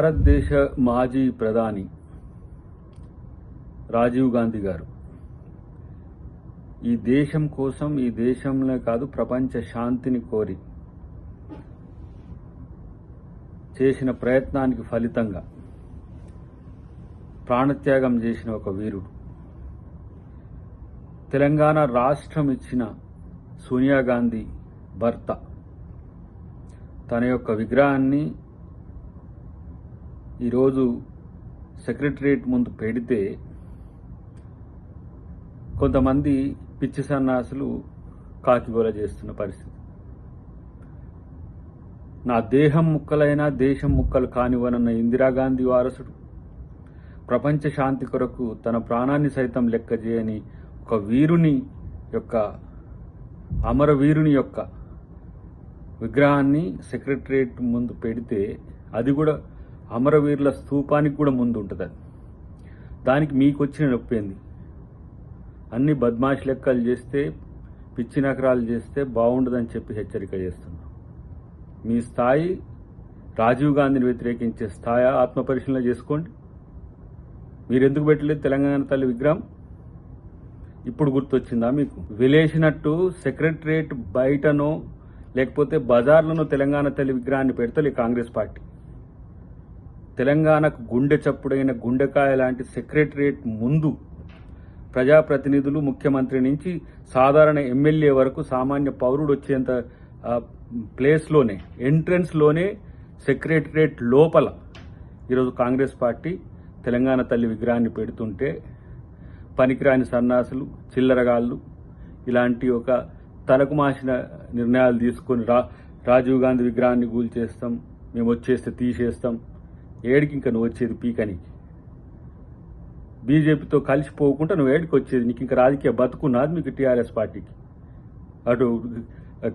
భారతదేశ మాజీ ప్రధాని రాజీవ్ గాంధీ గారు ఈ దేశం కోసం, ఈ దేశంలో కాదు ప్రపంచ శాంతిని కోరి చేసిన ప్రయత్నానికి ఫలితంగా ప్రాణత్యాగం చేసిన ఒక వీరుడు. తెలంగాణ రాష్ట్రం ఇచ్చిన సోనియా గాంధీ భర్త తన యొక్క విగ్రహాన్ని ఈరోజు సెక్రటరియట్ ముందు పెడితే కొంతమంది పిచ్చి సన్నాసులు కాకిగోల చేస్తున్న పరిస్థితి. నా దేహం ముక్కలైనా దేశం ముక్కలు కానివనన్న ఇందిరాగాంధీ వారసుడు ప్రపంచ శాంతి కొరకు తన ప్రాణాన్ని సైతం లెక్క చేయని ఒక వీరుని యొక్క, అమరవీరుని యొక్క విగ్రహాన్ని సెక్రటరియట్ ముందు పెడితే, అది కూడా అమరవీరుల స్తూపానికి కూడా ముందు ఉంటుంది. దానికి మీకు వచ్చిన నొప్పింది. అన్ని బద్మాష్ లెక్కలు చేస్తే, పిచ్చి నకరాలు చేస్తే బాగుండదని చెప్పి హెచ్చరిక చేస్తున్నాం. మీ స్థాయి రాజీవ్ గాంధీని వ్యతిరేకించే స్థాయి ఆత్మపరిశీలన చేసుకోండి. మీరెందుకు పెట్టలేదు తెలంగాణ తల్లి విగ్రహం? ఇప్పుడు గుర్తొచ్చిందా మీకు? వెలేసినట్టు సెక్రటరియట్ బయటనో లేకపోతే బజార్లోనో తెలంగాణ తల్లి విగ్రహాన్ని పెడతలే కాంగ్రెస్ పార్టీ. తెలంగాణకు గుండె చప్పుడైన గుండెకాయ లాంటి సెక్రటరియట్ ముందు ప్రజాప్రతినిధులు, ముఖ్యమంత్రి నుంచి సాధారణ ఎమ్మెల్యే వరకు సామాన్య పౌరుడు వచ్చేంత ప్లేస్లోనే, ఎంట్రన్స్లోనే సెక్రటరియట్ లోపల ఈరోజు కాంగ్రెస్ పార్టీ తెలంగాణ తల్లి విగ్రహాన్ని పెడుతుంటే పనికిరాని సన్నాసులు, చిల్లరగాళ్ళు ఇలాంటి ఒక తలకు మాసిన నిర్ణయాలు తీసుకొని రాజీవ్ గాంధీ విగ్రహాన్ని కూల్చేస్తాం, మేము వచ్చేస్తే తీసేస్తాం. ఏడికి ఇంకా నువ్వు వచ్చేది పీకనికి? బీజేపీతో కలిసిపోకుండా నువ్వు ఏడికి వచ్చేది? నీకు ఇంకా రాజకీయ బతుకున్నది మీకు టీఆర్ఎస్ పార్టీకి. అటు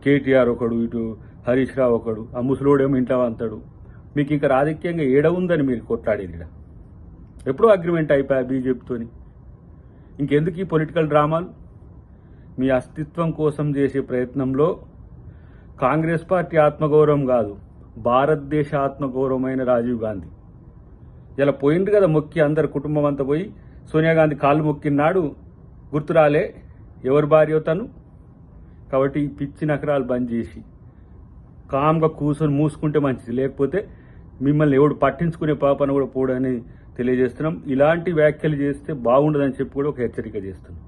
కేటీఆర్ ఒకడు, ఇటు హరీష్ రావు ఒకడు, ఆ ముసలోడేమో ఇంట్లో అంతాడు. మీకు ఇంకా రాజకీయంగా ఏడ ఉందని మీరు కొట్లాడేది. ఎప్పుడో అగ్రిమెంట్ అయిపోయా బీజేపీతోని. ఇంకెందుకు ఈ పొలిటికల్ డ్రామాలు? మీ అస్తిత్వం కోసం చేసే ప్రయత్నంలో కాంగ్రెస్ పార్టీ ఆత్మగౌరవం కాదు, భారతదేశ ఆత్మగౌరవమైన రాజీవ్ గాంధీ ఇలా పోయింది కదా మొక్కి, అందరు కుటుంబం అంతా పోయి సోనియా గాంధీ కాళ్ళు మొక్కినాడు. గుర్తురాలే ఎవరి భార్య తను? కాబట్టి ఈ పిచ్చి నకరాలు బంద్ చేసి కామ్గా కూర్చొని మూసుకుంటే మంచిది. లేకపోతే మిమ్మల్ని ఎవడు పట్టించుకునే పాపన కూడా పోడని తెలియజేస్తున్నాం. ఇలాంటి వ్యాఖ్యలు చేస్తే బాగుండదని చెప్పి కూడా ఒక హెచ్చరిక చేస్తున్నాం.